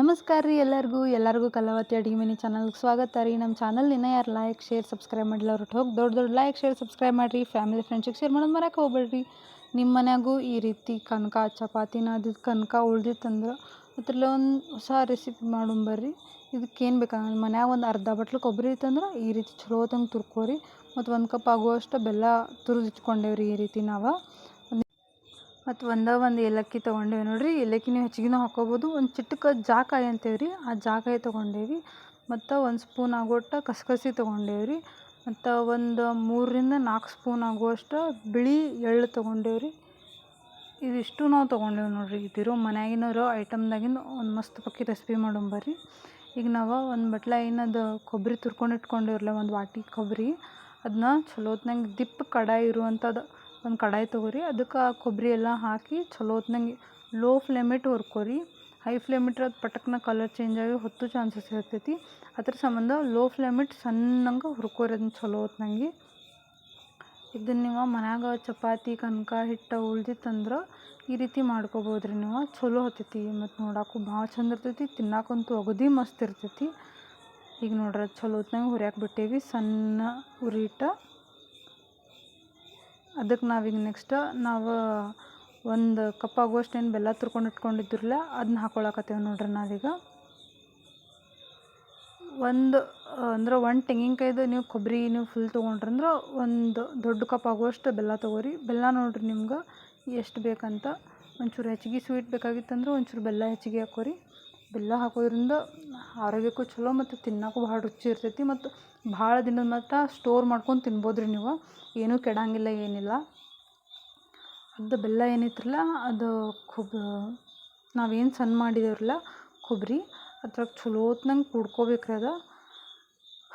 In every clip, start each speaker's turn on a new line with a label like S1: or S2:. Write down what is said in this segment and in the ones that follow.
S1: ನಮಸ್ಕಾರ ರೀ ಎಲ್ಲರಿಗೂ ಕಲಾವತಿ ಅಡುಗೆ ಮನೆ ಚಾನಲ್ಗೆ ಸ್ವಾಗತ ರೀ. ನಮ್ಮ ಚಾನಲ್ ಇನ್ನೂ ಯಾರು ಲೈಕ್ ಶೇರ್ ಸಬ್ಸ್ಕ್ರೈಬ್ ಮಾಡಿಲ್ಲ ಅವ್ರು ಹೋಗಿ ದೊಡ್ಡ ಲೈಕ್ ಶೇರ್ ಸಬ್ಸ್ಕ್ರೈಬ್ ಮಾಡಿರಿ. ಫ್ಯಾಮಿಲಿ ಫ್ರೆಂಡ್ಸಿಗೆ ಶೇರ್ ಮಾಡೋದು ಮರಕ್ಕೆ ಹೋಗ್ಬೇಡ್ರಿ. ನಿಮ್ಮ ಮನ್ಯಾಗೂ ಈ ರೀತಿ ಕನಕ ಚಪಾತಿನ ಅದು ಕನಕ ಉಳ್ದಿತ್ತಂದ್ರೆ ಅದ್ರಲ್ಲಿ ಒಂದು ಹೊಸ ರೆಸಿಪಿ ಮಾಡೋಂಬರ್ರಿ. ಇದಕ್ಕೇನು ಬೇಕಾಗಲ್ಲ, ಮನ್ಯಾಗ ಒಂದು ಅರ್ಧ ಬಟ್ಲು ಕೊಬ್ಬರಿ ಇತ್ತಂದ್ರೆ ಈ ರೀತಿ ಚಲೋ ಹೊತ್ತಂಗೆ ತುರ್ಕೋರಿ. ಮತ್ತು 1 ಕಪ್ ಆಗುವಷ್ಟು ಬೆಲ್ಲ ತುರಿದು ಇಟ್ಕೊಂಡೇವ್ರಿ. ಈ ರೀತಿ ನಾವು ಮತ್ತು ಒಂದು ಏಲಕ್ಕಿ ತೊಗೊಂಡೇವಿ ನೋಡಿರಿ. ಏಲಕ್ಕಿ ನೀವು ಹೆಚ್ಚಿಗೆನೂ ಹಾಕ್ಕೋಬೋದು. ಒಂದು ಚಿಟಕ ಜಾಕಾಯಿ ಅಂತೇವೆ ರೀ, ಆ ಜಾಕಾಯಿ ತೊಗೊಂಡೇವಿ. ಮತ್ತು 1 ಸ್ಪೂನ್ ಆಗುವಷ್ಟು ಕಸಕಸಿ ತೊಗೊಂಡೇವಿ ರೀ. ಮತ್ತು ಒಂದು 3ರಿಂದ 4 ಸ್ಪೂನ್ ಆಗುವಷ್ಟು ಬಿಳಿ ಎಳ್ಳು ತೊಗೊಂಡೇವಿ ರೀ. ಇದಿಷ್ಟು ನಾವು ತೊಗೊಂಡೇವಿ ನೋಡಿರಿ. ಇದಿರೋ ಮನ್ಯಾಗಿನರೋ ಐಟಮ್ದಾಗಿಂದ ಒಂದು ಮಸ್ತ್ ಪಕ್ಕಿ ರೆಸಿಪಿ ಮಾಡೋಂಬರ್ರಿ. ಈಗ ನಾವು ಒಂದು ಬಟ್ಲ ಏನದು ಕೊಬ್ಬರಿ ತುರ್ಕೊಂಡು ಇಟ್ಕೊಂಡೇವ್ರಲ್ಲ, ಒಂದು ವಾಟಿ ಕೊಬ್ಬರಿ, ಅದನ್ನ ಚಲೋ ಹೊತ್ನಂಗೆ ದಿಪ್ಪ ಕಡಾಯಿ ಇರುವಂಥದ್ದು ಒಂದು ಕಡಾಯಿ ತೊಗೊರಿ. ಅದಕ್ಕೆ ಆ ಕೊಬ್ಬರಿ ಎಲ್ಲ ಹಾಕಿ ಚಲೋ ಹೊತ್ನಂಗೆ ಲೋ ಫ್ಲೇಮಿಟ್ಟು ಹುರ್ಕೋರಿ. ಹೈ ಫ್ಲೇಮಿಟ್ರೆ ಅದು ಪಟಕ್ನ ಕಲರ್ ಚೇಂಜ್ ಆಗಿ ಹೊತ್ತು ಚಾನ್ಸಸ್ ಇರ್ತೈತಿ. ಅದ್ರ ಸಂಬಂಧ ಲೋ ಫ್ಲೇಮಿಟ್ಟು ಸಣ್ಣಂಗೆ ಹುರ್ಕೋರಿ ಅದನ್ನ ಚಲೋ ಹೊತ್ನಂಗೆ. ಇದನ್ನು ನೀವು ಮನ್ಯಾಗ ಚಪಾತಿ ಕನಕ ಹಿಟ್ಟು ಉಳ್ದಿತ್ತಂದ್ರೆ ಈ ರೀತಿ ಮಾಡ್ಕೋಬೋದು ರೀ ನೀವು. ಚಲೋ ಹತ್ತೈತಿ ಮತ್ತು ನೋಡೋಕ್ಕೂ ಭಾಳ ಚಂದ ಇರ್ತೈತಿ. ತಿನ್ನಕ್ಕಂತೂ ಅಗದಿ ಮಸ್ತ್ ಇರ್ತೈತಿ. ಈಗ ನೋಡ್ರಿ ಅದು ಚಲೋ ಹೊತ್ನಾಗ ಹುರಿಯಾಕೆ ಬಿಟ್ಟೇವಿ ಸಣ್ಣ ಉರಿಯಿಟ್ಟು. ಅದಕ್ಕೆ ನಾವೀಗ ನೆಕ್ಸ್ಟ್ ಒಂದು ಕಪ್ ಆಗುವಷ್ಟು ಏನು ಬೆಲ್ಲ ತುರ್ಕೊಂಡು ಇಟ್ಕೊಂಡಿದ್ರಲ್ಲ ಅದನ್ನ ಹಾಕ್ಕೊಳಕತ್ತೇವೆ ನೋಡ್ರಿ. ನಾವೀಗ ಒಂದು ತೆಂಗಿನಕಾಯ್ದು ನೀವು ಕೊಬ್ಬರಿ ನೀವು ಫುಲ್ ತೊಗೊಂಡ್ರಂದ್ರೆ ಒಂದು ದೊಡ್ಡ ಕಪ್ ಆಗುವಷ್ಟು ಬೆಲ್ಲ ತೊಗೋರಿ. ಬೆಲ್ಲ ನೋಡಿರಿ ನಿಮ್ಗೆ ಎಷ್ಟು ಬೇಕಂತ. ಒಂಚೂರು ಹೆಚ್ಚಿಗೆ ಸ್ವೀಟ್ ಬೇಕಾಗಿತ್ತಂದ್ರೆ ಒಂಚೂರು ಬೆಲ್ಲ ಹೆಚ್ಚಿಗೆ ಹಾಕೋರಿ. ಬೆಲ್ಲ ಹಾಕೋದ್ರಿಂದ ಆರೋಗ್ಯಕ್ಕೂ ಚಲೋ ಮತ್ತು ತಿನ್ನೋಕ್ಕೂ ಭಾಳ ರುಚಿ ಇರ್ತೈತಿ. ಮತ್ತು ಭಾಳ ದಿನದ ಮಟ್ಟ ಸ್ಟೋರ್ ಮಾಡ್ಕೊಂಡು ತಿನ್ಬೋದು ರೀ ನೀವು. ಏನೂ ಕೆಡಂಗಿಲ್ಲ ಏನಿಲ್ಲ. ಅದು ಬೆಲ್ಲ ಏನೈತ್ರಲ್ಲ ಅದು ನಾವೇನು ಸಣ್ಣ ಮಾಡಿದೇವ್ರಲ್ಲ ಕೊಬ್ಬರಿ, ಅದ್ರಾಗ ಚಲೋ ಹೊತ್ನಂಗೆ ಕುಡ್ಕೋಬೇಕ್ರಿ. ಅದು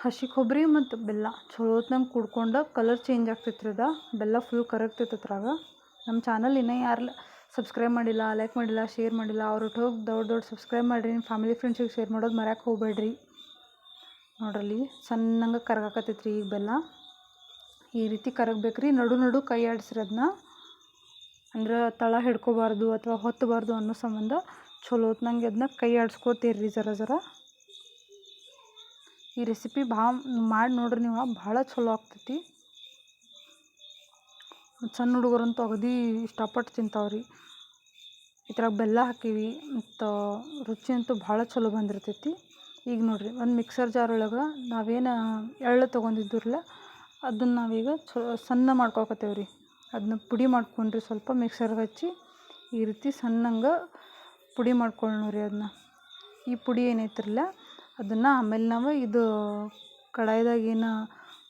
S1: ಹಸಿ ಕೊಬ್ಬರಿ ಮತ್ತು ಬೆಲ್ಲ ಚಲೋ ಹೊತ್ನಂಗೆ ಕುಡ್ಕೊಂಡು ಕಲರ್ ಚೇಂಜ್ ಆಗ್ತೈತ್ರಿ. ಅದು ಬೆಲ್ಲ ಫುಲ್ ಕರಗ್ತೈತೆ ಅದ್ರಾಗ. ನಮ್ಮ ಚಾನಲ್ ಇನ್ನೂ ಯಾರು ಸಬ್ಸ್ಕ್ರೈಬ್ ಮಾಡಿಲ್ಲ, ಲೈಕ್ ಮಾಡಿಲ್ಲ, ಶೇರ್ ಮಾಡಿಲ್ಲ ಅವ್ರು ಹೋಗಿ ದೊಡ್ಡ ಸಬ್ಸ್ಕ್ರೈಬ್ ಮಾಡಿರಿ. ನಿಮ್ಮ ಫ್ಯಾಮಿಲಿ ಫ್ರೆಂಡ್ಸಿಗೆ ಶೇರ್ ಮಾಡೋದು ಮರ್ಯಾಕೆ ಹೋಗ್ಬೇಡ್ರಿ. ನೋಡ್ರಲ್ಲಿ ಸಣ್ಣಂಗೆ ಕರಗಾಕತ್ತೈತ್ರಿ ಈಗ ಬೆಲ್ಲ. ಈ ರೀತಿ ಕರಗಬೇಕ್ರಿ. ನಡು ಕೈ ಆಡಿಸ್ರಿ ಅದನ್ನ, ಅಂದ್ರೆ ತಳ ಹಿಡ್ಕೋಬಾರ್ದು ಅಥವಾ ಹೊತ್ತಬಾರ್ದು ಅನ್ನೋ ಸಂಬಂಧ ಚಲೋ ಹೊತ್ನಂಗೆ ಅದನ್ನ ಕೈ ಆಡಿಸ್ಕೋತೀರ್ರಿ ಜರ. ಈ ರೆಸಿಪಿ ಮಾಡಿ ನೋಡ್ರಿ ನೀವು, ಭಾಳ ಚಲೋ ಆಗ್ತೈತಿ. ಸಣ್ಣ ಹುಡುಗರಂತೂ ಅಗದಿ ಇಷ್ಟಪಟ್ಟು ತಿಂತಾವ್ರಿ. ಇದ್ರಾಗ ಬೆಲ್ಲ ಹಾಕೀವಿ ಮತ್ತು ರುಚಿ ಅಂತೂ ಭಾಳ ಚಲೋ ಬಂದಿರ್ತೈತಿ. ಈಗ ನೋಡಿರಿ ಒಂದು ಮಿಕ್ಸರ್ ಜಾರ್ ಒಳಗೆ ನಾವೇನು ಎಳ್ಳು ತೊಗೊಂಡಿದ್ದೀರಲ್ಲ ಅದನ್ನು ನಾವೀಗ ಸಣ್ಣ ಮಾಡ್ಕೊಳಕತ್ತೇವ್ರಿ. ಅದನ್ನ ಪುಡಿ ಮಾಡ್ಕೊಂಡ್ರಿ. ಸ್ವಲ್ಪ ಮಿಕ್ಸರ್ಗೆ ಹಚ್ಚಿ ಈ ರೀತಿ ಸಣ್ಣಂಗೆ ಪುಡಿ ಮಾಡ್ಕೊಳ್ಳೋರಿ ಅದನ್ನ. ಈ ಪುಡಿ ಏನೈತಿರಲ್ಲ ಅದನ್ನು ಆಮೇಲೆ ನಾವು ಇದು ಕಡಾಯಿದಾಗ ಏನು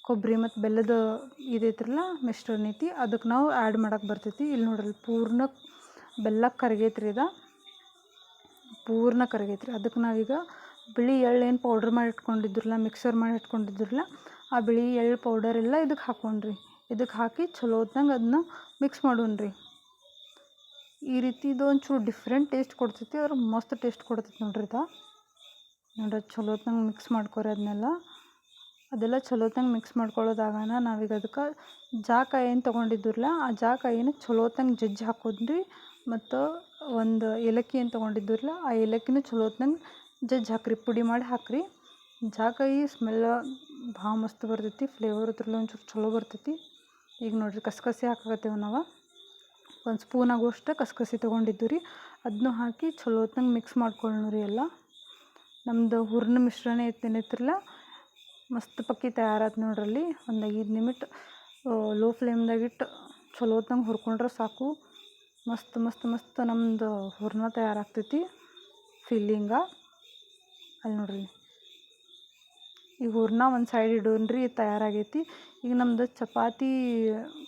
S1: ಕೊಬ್ಬರಿ ಮತ್ತು ಬೆಲ್ಲದ ಇದೈತ್ರಲ್ಲ ಮಿಶ್ರಣ ಐತಿ ಅದಕ್ಕೆ ನಾವು ಆ್ಯಡ್ ಮಾಡೋಕೆ ಬರ್ತೈತಿ. ಇಲ್ಲಿ ನೋಡ್ರಿ ಪೂರ್ಣ ಬೆಲ್ಲ ಕರಗೈತ್ರಿ. ಇದು ಪೂರ್ಣ ಕರಗೈತ್ರಿ. ಅದಕ್ಕೆ ನಾವೀಗ ಬಿಳಿ ಎಳ್ಳು ಏನು ಪೌಡ್ರ್ ಮಾಡಿ ಇಟ್ಕೊಂಡಿದ್ರಲ್ಲ, ಮಿಕ್ಸರ್ ಮಾಡಿ ಇಟ್ಕೊಂಡಿದ್ರಲ್ಲ, ಆ ಬಿಳಿ ಎಳ್ಳು ಪೌಡರ್ ಎಲ್ಲ ಇದಕ್ಕೆ ಹಾಕ್ಕೊಂಡ್ರಿ. ಇದಕ್ಕೆ ಹಾಕಿ ಚಲೋ ಹೊತ್ನಂಗೆ ಅದನ್ನ ಮಿಕ್ಸ್ ಮಾಡೋಣ್ರಿ. ಈ ರೀತಿ ಇದು ಒಂಚೂರು ಡಿಫ್ರೆಂಟ್ ಟೇಸ್ಟ್ ಕೊಡ್ತೈತಿ. ಅದ್ರ ಮಸ್ತ್ ಟೇಸ್ಟ್ ಕೊಡ್ತೈತಿ ನೋಡ್ರಿ. ನೋಡ್ರಿ ಚಲೋ ಹೊತ್ನಂಗೆ ಮಿಕ್ಸ್ ಮಾಡ್ಕೊರಿ ಅದೆಲ್ಲ ಚಲೋ ಹೊತ್ನಂಗೆ ಮಿಕ್ಸ್ ಮಾಡ್ಕೊಳ್ಳೋದಾಗನ ನಾವೀಗ ಅದಕ್ಕೆ ಜಾಕಾಯಿ ಏನು ತೊಗೊಂಡಿದ್ರಲ್ಲ ಆ ಜಾಕಾಯಿನ ಚಲೋ ಹೊತ್ನಂಗೆ ಜಜ್ಜಿ ಹಾಕೋದ್ರಿ. ಮತ್ತು ಒಂದು ಏಲಕ್ಕಿ ಏನು ತೊಗೊಂಡಿದ್ರಲ್ಲ ಆ ಏಲಕ್ಕಿನೂ ಚಲೋ ಹೊತ್ನಂಗೆ ಜಜ್ಜಿ ಹಾಕ್ರಿ, ಪುಡಿ ಮಾಡಿ ಹಾಕ್ರಿ. ಜಾಕಾಯಿ ಸ್ಮೆಲ್ ಭಾಳ ಮಸ್ತ್ ಬರ್ತೈತಿ. ಫ್ಲೇವರ್ ಅದ್ರಲ್ಲಿ ಒಂಚೂರು ಚಲೋ ಬರ್ತೈತಿ. ಈಗ ನೋಡಿರಿ ಕಸಕಸಿ ಹಾಕಾಕತ್ತೇವೆ ನಾವು. 1 ಸ್ಪೂನ್ ಆಗುವಷ್ಟು ಕಸಕಸಿ ತೊಗೊಂಡಿದ್ದು ರೀ. ಅದನ್ನೂ ಹಾಕಿ ಚಲೋ ಹೊತ್ನಂಗೆ ಮಿಕ್ಸ್ ಮಾಡ್ಕೊಳ್ಳೋರಿ ಎಲ್ಲ. ನಮ್ಮದು ಹೂರ್ಣ ಮಿಶ್ರಣ ಏನೈತ್ರಲ್ಲ ಮಸ್ತ್ ಪಕ್ಕಿ ತಯಾರಾಯ್ತು ನೋಡ್ರಲ್ಲಿ. ಒಂದು 5 ನಿಮಿಷ ಲೋ ಫ್ಲೇಮ್ದಾಗಿಟ್ಟು ಚಲೋ ಹೊತ್ನಂಗೆ ಹುರ್ಕೊಂಡ್ರೆ ಸಾಕು. ಮಸ್ತ್ ನಮ್ಮದು ಹೂರ್ಣ ತಯಾರಾಗ್ತೈತಿ ಫಿಲ್ಲಿಂಗ. ಅಲ್ಲಿ ನೋಡ್ರಿ ಈಗ ಹೂರ್ಣ ಒಂದು ಸೈಡ್ ಇಡೋಣ್ರಿ. ತಯಾರಾಗೈತಿ. ಈಗ ನಮ್ದು ಚಪಾತಿ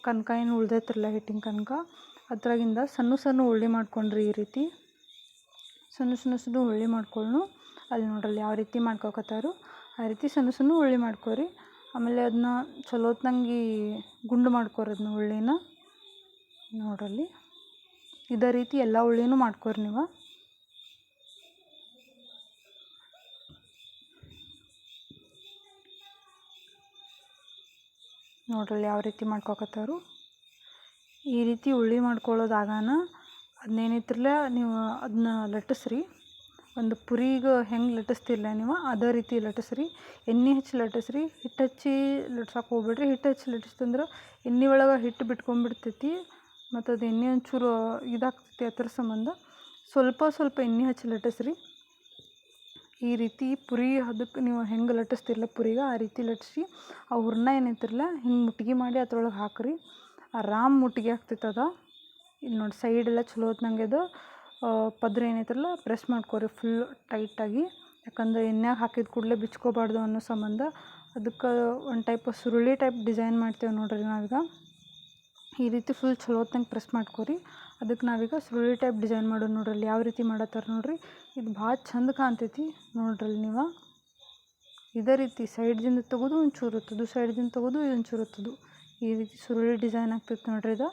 S1: ಕನಕ ಏನು ಉಳ್ದೈತ್ರಲ್ಲ ಹಿಟ್ಟಿನ ಕನಕ ಅದ್ರಾಗಿಂದ ಸಣ್ಣ ಉಳ್ಳಿ ಮಾಡ್ಕೊಂಡ್ರಿ. ಈ ರೀತಿ ಸಣ್ಣ ಉಳ್ಳಿ ಮಾಡ್ಕೊಳ್ಳು. ಅಲ್ಲಿ ನೋಡ್ರಲ್ಲಿ ಯಾವ ರೀತಿ ಮಾಡ್ಕೊಕತ್ತಾರು ಆ ರೀತಿ ಸಣ್ಣ ಉಳ್ಳಿ ಮಾಡ್ಕೊರಿ. ಆಮೇಲೆ ಅದನ್ನ ಚಲೋ ಹೊತ್ನಂಗೆ ಗುಂಡು ಮಾಡ್ಕೊರಿ ಅದನ್ನ ಉಳ್ಳಿನ. ನೋಡ್ರಲ್ಲಿ ಇದೇ ರೀತಿ ಎಲ್ಲ ಉಳ್ಳಿನೂ ಮಾಡ್ಕೊರಿ ನೀವು. ನೋಡ್ರಲ್ಲಿ ಯಾವ ರೀತಿ ಮಾಡ್ಕೊಕತ್ತಾರು. ಈ ರೀತಿ ಉಳ್ಳಿ ಮಾಡ್ಕೊಳ್ಳೋದಾಗನ ಅದನ್ನೇನೈತ್ರಲ್ಲ ನೀವು ಅದನ್ನ ಲಟ್ಟಿಸ್ರಿ. ಒಂದು ಪುರಿಗೆ ಹೆಂಗೆ ಲಟ್ಟಿಸ್ತಿಲ್ಲ ನೀವು ಅದೇ ರೀತಿ ಲಟ್ಟಿಸ್ರಿ. ಎಣ್ಣೆ ಹಚ್ಚಿ ಲಟ್ಟಿಸ್ರಿ, ಹಿಟ್ಟು ಹಚ್ಚಿ ಲಟ್ಸಕ್ಕೆ ಹೋಗ್ಬೇಡ್ರಿ. ಹಿಟ್ಟು ಹಚ್ಚಿ ಲಟ್ಟಿಸ್ತಂದ್ರೆ ಎಣ್ಣೆ ಒಳಗೆ ಹಿಟ್ಟು ಬಿಟ್ಕೊಂಡ್ಬಿಡ್ತೈತಿ ಮತ್ತು ಅದು ಎಣ್ಣೆ ಒಂಚೂರು ಇದಾಗ್ತೈತಿ. ಅದ್ರ ಸಂಬಂಧ ಸ್ವಲ್ಪ ಸ್ವಲ್ಪ ಎಣ್ಣೆ ಹಚ್ಚಿ ಲಟ್ಟಿಸ್ರಿ. ಈ ರೀತಿ ಪುರಿ ಅದಕ್ಕೆ ನೀವು ಹೆಂಗೆ ಲಟ್ಟಿಸ್ತಿರಲ್ಲ ಪುರಿಗೆ ಆ ರೀತಿ ಲಟ್ಟಿಸಿ ಆ ಹೂರ್ಣ ಏನೈತಿರಲ್ಲ ಹಿಂಗೆ ಮುಟ್ಗಿ ಮಾಡಿ ಅದ್ರೊಳಗೆ ಹಾಕ್ರಿ. ಆರಾಮ್ ಮುಟ್ಗಿ ಆಗ್ತೈತದ. ಇಲ್ಲಿ ನೋಡಿ ಸೈಡೆಲ್ಲ ಚಲೋ ಹೊತ್ನಂಗೆ ಅದು ಪದ್ರ ಏನೈತಿರಲ್ಲ ಪ್ರೆಸ್ ಮಾಡ್ಕೊರಿ ಫುಲ್ ಟೈಟಾಗಿ. ಯಾಕಂದ್ರೆ ಎಣ್ಣೆಗೆ ಹಾಕಿದ ಕೂಡಲೇ ಬಿಚ್ಕೋಬಾರ್ದು ಅನ್ನೋ ಸಂಬಂಧ ಅದಕ್ಕೆ ಒಂದು ಟೈಪ್ ಸುರುಳಿ ಟೈಪ್ ಡಿಸೈನ್ ಮಾಡ್ತೇವೆ ನೋಡ್ರಿ ನಾವೀಗ. ಈ ರೀತಿ ಫುಲ್ ಚಲೋ ಹೊತ್ನಂಗೆ ಪ್ರೆಸ್ ಮಾಡ್ಕೊರಿ. ಅದಕ್ಕೆ ನಾವೀಗ ಸುರುಳಿ ಟೈಪ್ ಡಿಸೈನ್ ಮಾಡೋದು ನೋಡ್ರಿ. ಯಾವ ರೀತಿ ಮಾಡತ್ತಾರ ನೋಡ್ರಿ. ಇದು ಭಾಳ ಚಂದ ಕಾಣ್ತೈತಿ ನೋಡ್ರಿ ನೀವು. ಇದೇ ರೀತಿ ಸೈಡ್ದಿಂದ ತೆಗೆದು ಒಂಚೂರು ಒತ್ತೋದು, ಸೈಡ್ದಿಂದ ತೆಗೆದು ಒಂಚೂರು ಒತ್ತೋದು. ಈ ರೀತಿ ಸುರುಳಿ ಡಿಸೈನ್ ಆಗ್ತೈತಿ ನೋಡ್ರಿ ಇದು.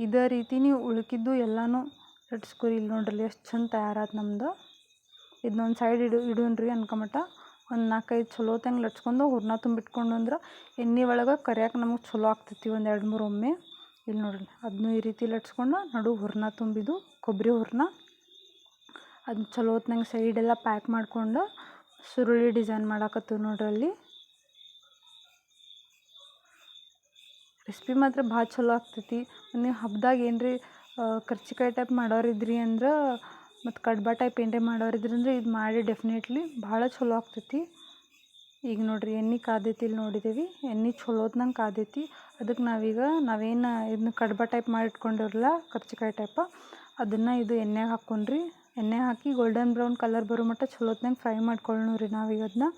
S1: ಇದೇ ರೀತಿ ನೀವು ಉಳ್ಕಿದ್ದು ಎಲ್ಲನೂ ಲಟ್ಸ್ಕೊರಿ. ಇಲ್ಲಿ ನೋಡ್ರಿ ಎಷ್ಟು ಚಂದ ತಯಾರಾತು ನಮ್ದು. ಇದನ್ನೊಂದು ಸೈಡ್ ಇಡೋಣ್ರಿ ಅನ್ಕೊಂಮಟ ಒಂದು 4-5 ಚಲೋ ಹೊತ್ತಂಗೆ ಲಟ್ಸ್ಕೊಂಡು ಹೂರ್ಣ ತುಂಬಿಟ್ಕೊಂಡು ಅಂದ್ರೆ ಎಣ್ಣೆ ಒಳಗೆ ಕರಿಯಾಕೆ ನಮಗೆ ಚಲೋ ಆಗ್ತೈತಿ ಒಂದು 2-3 ಒಮ್ಮೆ. ಇಲ್ಲಿ ನೋಡ್ರಿ ಅದನ್ನು ಈ ರೀತಿ ಲಟ್ಸ್ಕೊಂಡು ನಡು ಹೂರ್ಣ ತುಂಬಿದ್ದು ಕೊಬ್ಬರಿ ಹೂರ್ಣ ಅದನ್ನ ಚಲೋ ಹೊತ್ನಂಗೆ ಸೈಡೆಲ್ಲ ಪ್ಯಾಕ್ ಮಾಡ್ಕೊಂಡು ಸುರುಳಿ ಡಿಸೈನ್ ಮಾಡಾಕತ್ತೀವಿ ನೋಡ್ರಿ. ಅಲ್ಲಿ ರೆಸಿಪಿ ಮಾತ್ರ ಭಾಳ ಚಲೋ ಆಗ್ತೈತಿ. ನೀವು ಹಬ್ಬದಾಗ ಏನ್ರಿ ಕರ್ಚಿಕಾಯಿ ಟೈಪ್ ಮಾಡೋರಿದ್ರಿ ಅಂದ್ರೆ ಮತ್ತು ಕಡ್ಬಾ ಟೈಪ್ ಏನ್ರಿ ಮಾಡೋರಿದ್ರಿ ಅಂದ್ರೆ ಇದು ಮಾಡಿ ಡೆಫಿನೆಟ್ಲಿ ಭಾಳ ಚಲೋ ಆಗ್ತೈತಿ. ಈಗ ನೋಡ್ರಿ ಎಣ್ಣೆ ಕಾದೈತಿ. ಇಲ್ಲಿ ನೋಡಿದ್ದೀವಿ ಎಣ್ಣೆ ಚಲೋ ಹೊತ್ನಂಗೆ ಕಾದೈತಿ. ಅದಕ್ಕೆ ನಾವೇನು ಇದನ್ನ ಕಡ್ಬಾ ಟೈಪ್ ಮಾಡಿ ಇಟ್ಕೊಂಡಿರಲ್ಲ ಕರ್ಚಿಕಾಯಿ ಟೈಪ ಅದನ್ನು ಇದು ಎಣ್ಣೆಗೆ ಹಾಕ್ಕೊಂಡ್ರಿ. ಎಣ್ಣೆ ಹಾಕಿ ಗೋಲ್ಡನ್ ಬ್ರೌನ್ ಕಲರ್ ಬರೋ ಮಟ್ಟ ಚಲೋ ಹೊತ್ನಂಗೆ ಫ್ರೈ ಮಾಡ್ಕೊಳ್ಳೋಣ್ರಿ ನಾವೀಗ ಅದನ್ನ.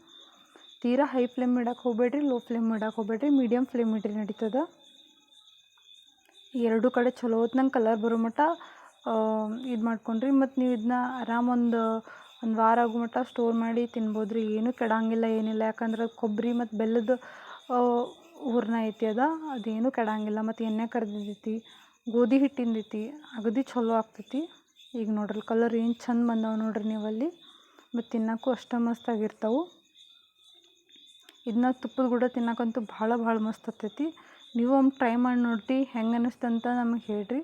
S1: ತೀರಾ ಹೈ ಫ್ಲೇಮ್ ಇಡಕ್ಕೆ ಹೋಗ್ಬೇಡ್ರಿ, ಲೋ ಫ್ಲೇಮ್ ಇಡಕ್ಕೆ ಹೋಗ್ಬೇಡ್ರಿ, ಮೀಡಿಯಮ್ ಫ್ಲೇಮ್ ಇಡ್ರಿ ನಡೀತದ. ಎರಡೂ ಕಡೆ ಚಲೋ ಹೊತ್ನಂಗೆ ಕಲರ್ ಬರೋ ಮಟ್ಟ ಇದು ಮಾಡ್ಕೊಂಡ್ರಿ. ಮತ್ತು ನೀವು ಇದನ್ನ ಆರಾಮ್ ಒಂದು ವಾರ ಆಗೋ ಮಟ್ಟ ಸ್ಟೋರ್ ಮಾಡಿ ತಿನ್ಬೋದು ರೀ. ಏನೂ ಕೆಡಂಗಿಲ್ಲ ಏನಿಲ್ಲ. ಯಾಕಂದ್ರೆ ಕೊಬ್ಬರಿ ಮತ್ತು ಬೆಲ್ಲದ ಹೂರ್ಣ ಐತಿ ಅದೇನೂ ಕೆಡಂಗಿಲ್ಲ. ಮತ್ತು ಎಣ್ಣೆ ಕರ್ದಿದ್ದೈತಿ, ಗೋಧಿ ಹಿಟ್ಟಿಂದೈತಿ, ಅಗದಿ ಚಲೋ ಆಗ್ತೈತಿ. ಈಗ ನೋಡ್ರಿ ಕಲರ್ ಏನು ಚಂದ ಬಂದಾವೆ ನೋಡ್ರಿ ನೀವಲ್ಲಿ. ಮತ್ತು ತಿನ್ನೋಕ್ಕೂ ಅಷ್ಟೇ ಮಸ್ತಾಗಿರ್ತಾವೆ. ಇದನ್ನ ತುಪ್ಪದ ಕೂಡ ತಿನ್ನೋಕ್ಕಂತೂ ಭಾಳ ಮಸ್ತ್ ಆಗ್ತೈತಿ. ನೀವು ಒಮ್ಮೆ ಟ್ರೈ ಮಾಡಿ ನೋಡ್ರಿ ಹೆಂಗೆ ಅನ್ನಿಸ್ತಂತ ನಮಗೆ ಹೇಳ್ರಿ.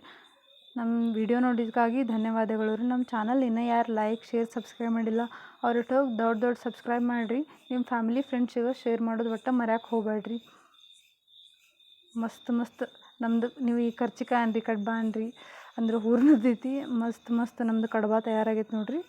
S1: ನಮ್ಮ ವಿಡಿಯೋ ನೋಡಿದ್ದಕ್ಕಾಗಿ ಧನ್ಯವಾದಗಳು ರೀ. ನಮ್ಮ ಚಾನಲ್ ಇನ್ನೂ ಯಾರು ಲೈಕ್ ಶೇರ್ ಸಬ್ಸ್ಕ್ರೈಬ್ ಮಾಡಿಲ್ಲ ಅವ್ರಿಗೆ ದೊಡ್ಡ ಸಬ್ಸ್ಕ್ರೈಬ್ ಮಾಡಿರಿ. ನಿಮ್ಮ ಫ್ಯಾಮಿಲಿ ಫ್ರೆಂಡ್ಸಿಗೆ ಶೇರ್ ಮಾಡೋದು ಒಟ್ಟು ಮರ್ಯಾಕೆ ಹೋಗ್ಬೇಡ್ರಿ. ಮಸ್ತ್ ನಮ್ದು ನೀವು ಈ ಕರ್ಚಿಕಾಯಿ ಅನ್ರಿ ಕಡ್ಬಾ ಅನ್ರಿ ಅಂದ್ರೆ ಹೂರ್ಣದೈತಿ ಮಸ್ತ್ ನಮ್ಮದು ಕಡ್ಬಾ ತಯಾರಾಗೈತೆ ನೋಡ್ರಿ.